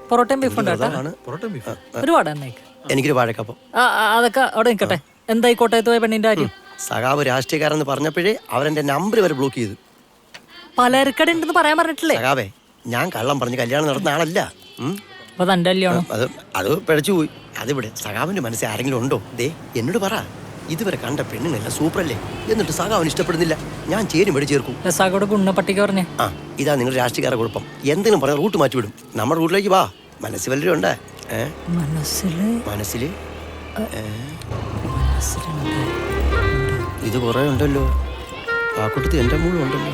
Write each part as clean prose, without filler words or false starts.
പൊറോട്ടയും ബീഫ് ഉണ്ട് കേട്ടോ. ഒരുപാട് എന്നേക്ക് എനിക്കൊരു വാഴക്കപ്പം. അതൊക്കെ അവിടെ നിൽക്കട്ടെ. എന്തായി കോട്ടയത്ത് പോയ പെണ്ണിന്റെ കാര്യം? സഖാവ് രാഷ്ട്രീയക്കാരെന്ന് പറഞ്ഞപ്പോഴേ അവരെന്റെ നമ്പർ വരെ ബ്ലോക്ക് ചെയ്തു. പലചരക്കട ഉണ്ടെന്ന് പറയാൻ പറഞ്ഞിട്ടില്ലേ? സഖാവേ, ഞാൻ കള്ളം പറഞ്ഞ് കല്യാണം നടന്ന ആളല്ല. അപ്പൊ തന്റെ കല്യാണം അത് പിഴച്ചു പോയി. അതിവിടെ സഖാവിന്റെ മനസ്സിൽ ആരെങ്കിലും ഉണ്ടോ? ദേ എന്നോട് പറ. ഇതുവരെ കണ്ട പെണ്ണുങ്ങളെല്ലാം സൂപ്പറല്ലേ, എന്നിട്ട് സഖാവിന് ഇഷ്ടപ്പെടുന്നില്ല. ഞാൻ ചേരും വെടി ചേർക്കും. രസാഖോട് ഗുണപ്പട്ടിക്ക് പറഞ്ഞേ. ഇതാ നിങ്ങൾ രാഷ്ട്രീയക്കാരെ കുഴപ്പം. എന്തെങ്കിലും പറഞ്ഞ റൂട്ട് മാറ്റിവിടും. നമ്മുടെ റൂട്ടിലേക്ക് വാ. മനസ്സിൽ വല്ലതും ഉണ്ടേ? മനസ്സില് ഇത് കുറെ ഉണ്ടല്ലോ. ആ കൂട്ടത്തിൽ എന്റെ മൂളും ഉണ്ടല്ലോ.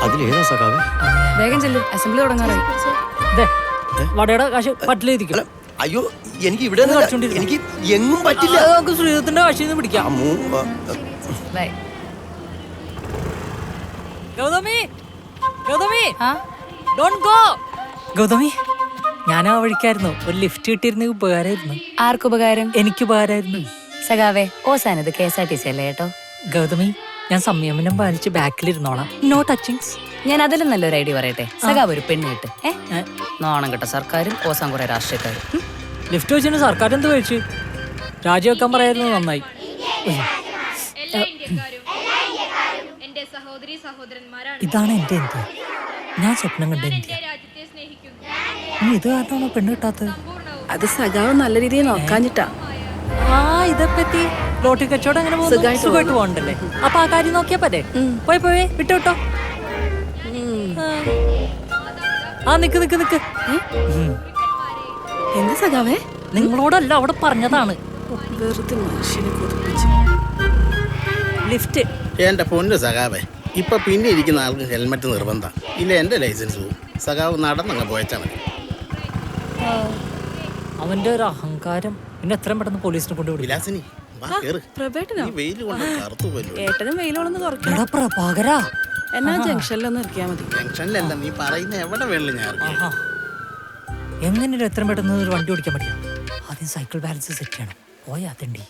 അതിലേതാ സഖാവേ? വേഗം ചെല്ലു, അസംബ്ലി തുടങ്ങാറായി. വടയുടെ കാശ് പട്ടിലിരിക്കും. അയ്യോ, എനിക്ക് ഇവിടെ എനിക്ക് എങ്ങും പറ്റില്ല. നമുക്ക് ശ്രീധത്തിന്റെ കാശിന്ന് പിടിക്കാം. Gautami, Gautami, don't go. ഗൗതമി, ഞാൻ ആ വഴിക്കായിരുന്നു. ഒരു ലിഫ്റ്റ് കിട്ടിയിരുന്നെങ്കിൽ ഉപകാരമായിരുന്നു. ആർക്കുപകാരം? എനിക്ക് ഉപകാരമായിരുന്നു. സഖാവേ, ഓസാനത് KSRTC അല്ലേ കേട്ടോ. ഗൗതമി, ഞാൻ സംയമനം പാലിച്ച് ബാക്കിലിരുന്നോളാം. No touchings. ഞാൻ അതിലും നല്ലൊരു ഐഡിയ പറയട്ടെ. സഖാവ് ഒരു പെണ്ണ് കിട്ട്. നോണം കേട്ട സർക്കാരും ഓസാൻ കുറെ രാഷ്ട്രീയക്കാരും. ലിഫ്റ്റ് വെച്ചിട്ട് സർക്കാർ എന്ത് കഴിച്ചു? രാജിവെക്കാൻ പറയായിരുന്നു. നന്നായി. ഇതാണ് എന്റെ ഇന്ത്യ. ഞാൻ സ്വപ്നം കണ്ട ഇന്ത്യ. ഇത് കാരണമാണോ പെണ്ണ് കിട്ടാത്തത്? അത് സഖാവ് നല്ല രീതിയിൽ നോക്കാഞ്ഞിട്ടാ. ഇതെപ്പറ്റി ലോട്ടി കച്ചവടം എങ്ങനെ സുഖമായിട്ട് പോകണ്ടല്ലേ? അപ്പൊ ആ കാര്യം നോക്കിയാ പോരെ? പോയി വിട്ടോ. നിക്ക് എന്താ സഖാവേ? നിങ്ങളോടല്ല, അവിടെ പറഞ്ഞതാണ്. വെറുതെ മനുഷ്യനെ കൊതിപ്പിച്ച്. ലിഫ്റ്റ്. എന്റെ പൊന്നു സഖാവേ, ഇപ്പൊ പിന്നെ ഇരിക്കുന്ന ആൾക്ക് ഹെൽമെറ്റ് നിർബന്ധം ഇല്ല. എന്റെ ലൈസൻസ് പോവും. സഖാവ് നടന്നങ്ങ് പോയച്ചാ മതി. അവന്റെ ഒരു അഹങ്കാരം. പിന്നെ എത്രയും പെട്ടെന്ന് പോലീസിനെ കൊണ്ടുവിടും. ഏട്ടനും വെയിലോളൊന്ന് കുറയ്ക്കണം. പ്രഭാകരാ, എന്നാ ജംഗ്ഷനിലൊന്ന് ഇറക്കിയാ മതി. ജംഗ്ഷനിലല്ല, നീ പറയുന്ന എവിടെ വേണം ഞാൻ. എങ്ങനെയൊരു എത്രയും പെട്ടെന്ന് ഒരു വണ്ടി ഓടിക്കാൻ പറ്റില്ല. ആദ്യം സൈക്കിൾ ബാലൻസ് സെറ്റ് ചെയ്യണം. പോയാ തണ്ടി.